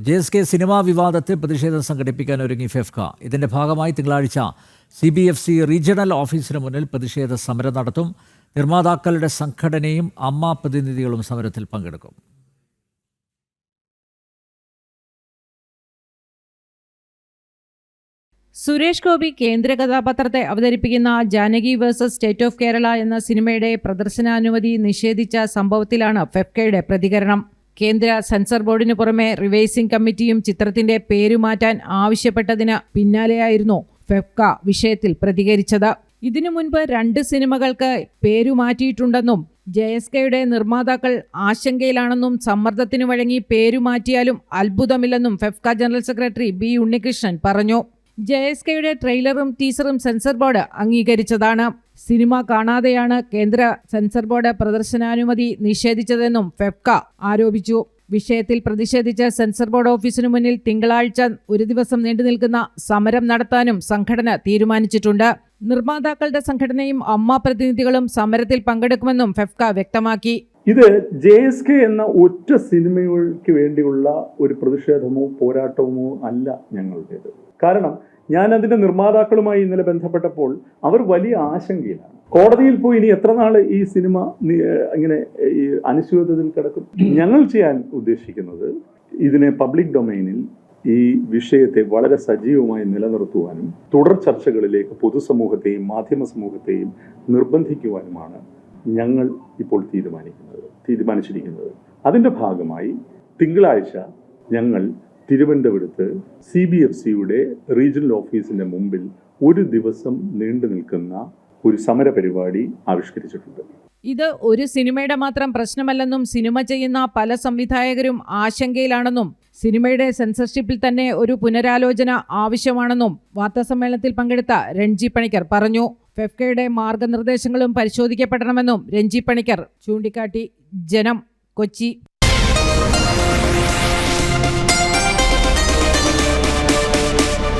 JSK cinema വിവാദത്തിൽ പ്രതിഷേധം സംഘടിപ്പിക്കാൻ ഒരുങ്ങി ഫെഫ്ക. ഇതിന്റെ ഭാഗമായി തിങ്കളാഴ്ച CBFC റീജിയണൽ ഓഫീസിന് മുന്നിൽ പ്രതിഷേധ സമരം നടത്തും. നിർമ്മാതാക്കളുടെ സംഘടനയും അമ്മ പ്രതിനിധികളും സമരത്തിൽ പങ്കെടുക്കും. സുരേഷ് ഗോപി കേന്ദ്ര കഥാപാത്രത്തെ അവതരിപ്പിക്കുന്ന Janaki versus state of Kerala എന്ന സിനിമയുടെ പ്രദർശനാനുമതി നിഷേധിച്ച സംഭവത്തിലാണ് ഫെഫ്കയുടെ പ്രതികരണം. കേന്ദ്ര സെൻസർ ബോർഡിനു പുറമെ റിവൈസിംഗ് കമ്മിറ്റിയും ചിത്രത്തിന്റെ പേരുമാറ്റാൻ ആവശ്യപ്പെട്ടതിന് പിന്നാലെയായിരുന്നു ഫെഫ്ക വിഷയത്തിൽ പ്രതികരിച്ചത്. ഇതിനു മുൻപ് 2 സിനിമകൾക്ക് പേരുമാറ്റിയിട്ടുണ്ടെന്നും JSKയുടെ നിർമ്മാതാക്കൾ ആശങ്കയിലാണെന്നും സമ്മർദ്ദത്തിന് വഴങ്ങി പേരുമാറ്റിയാലും അത്ഭുതമില്ലെന്നും FEFKA general secretary B Unnikrishnan പറഞ്ഞു. JSKയുടെ ട്രെയിലറും ടീസറും സെൻസർ ബോർഡ് അംഗീകരിച്ചതാണ്. സിനിമ കാണാതെയാണ് കേന്ദ്ര സെൻസർ ബോർഡ് പ്രദർശനാനുമതി നിഷേധിച്ചതെന്നും ഫെഫ്ക ആരോപിച്ചു. വിഷയത്തിൽ പ്രതിഷേധിച്ച് സെൻസർ ബോർഡ് ഓഫീസിനു മുന്നിൽ തിങ്കളാഴ്ച ഒരു ദിവസം നീണ്ടുനിൽക്കുന്ന സമരം നടത്താനും സംഘടന തീരുമാനിച്ചിട്ടുണ്ട്. നിർമ്മാതാക്കളുടെ സംഘടനയും അമ്മ പ്രതിനിധികളും സമരത്തിൽ പങ്കെടുക്കുമെന്നും ഫെഫ്ക വ്യക്തമാക്കി. ഇത് JSK എന്ന ഒറ്റ സിനിമയ്ക്ക് വേണ്ടിയുള്ള ഒരു പ്രതിഷേധമോ പോരാട്ടമോ അല്ല ഞങ്ങളുടേത്. കാരണം ഞാൻ അതിന്റെ നിർമ്മാതാക്കളുമായി ഇന്നലെ ബന്ധപ്പെട്ടപ്പോൾ അവർ വലിയ ആശങ്കയിലാണ്. കോടതിയിൽ പോയി ഇനി എത്ര നാൾ ഈ സിനിമ ഇങ്ങനെ ഈ അനിശ്ചിതത്വത്തിൽ കിടക്കും? ഞങ്ങൾ ചെയ്യാൻ ഉദ്ദേശിക്കുന്നത് ഇതിനെ പബ്ലിക് ഡൊമൈനിൽ ഈ വിഷയത്തെ വളരെ സജീവമായി നിലനിർത്തുവാനും തുടർ ചർച്ചകളിലേക്ക് പൊതുസമൂഹത്തെയും മാധ്യമ സമൂഹത്തെയും നിർബന്ധിക്കുവാനുമാണ് ഞങ്ങൾ ഇപ്പോൾ തീരുമാനിച്ചിരിക്കുന്നത്. അതിൻ്റെ ഭാഗമായി തിങ്കളാഴ്ച ഞങ്ങൾ തിരുവനന്തപുരത്ത് CBFCയുടെ റീജിയണൽ ഓഫീസിന്റെ മുമ്പിൽ ഒരു ദിവസം നീണ്ടു നിൽക്കുന്ന ഒരു സമര പരിപാടി ആവിഷ്കരിച്ചിട്ടുണ്ട്. ഇത് ഒരു സിനിമയുടെ മാത്രം പ്രശ്നമല്ലെന്നും സിനിമ ചെയ്യുന്ന പല സംവിധായകരും ആശങ്കയിലാണെന്നും സിനിമയുടെ സെൻസർഷിപ്പിൽ തന്നെ ഒരു പുനരാലോചന ആവശ്യമാണെന്നും വാർത്താസമ്മേളനത്തിൽ പങ്കെടുത്ത രഞ്ജി പണിക്കർ പറഞ്ഞു. ഫെഫ്കയുടെ മാർഗനിർദ്ദേശങ്ങളും പരിശോധിക്കപ്പെടണമെന്നും രഞ്ജി പണിക്കർ ചൂണ്ടിക്കാട്ടി. ജനം, കൊച്ചി.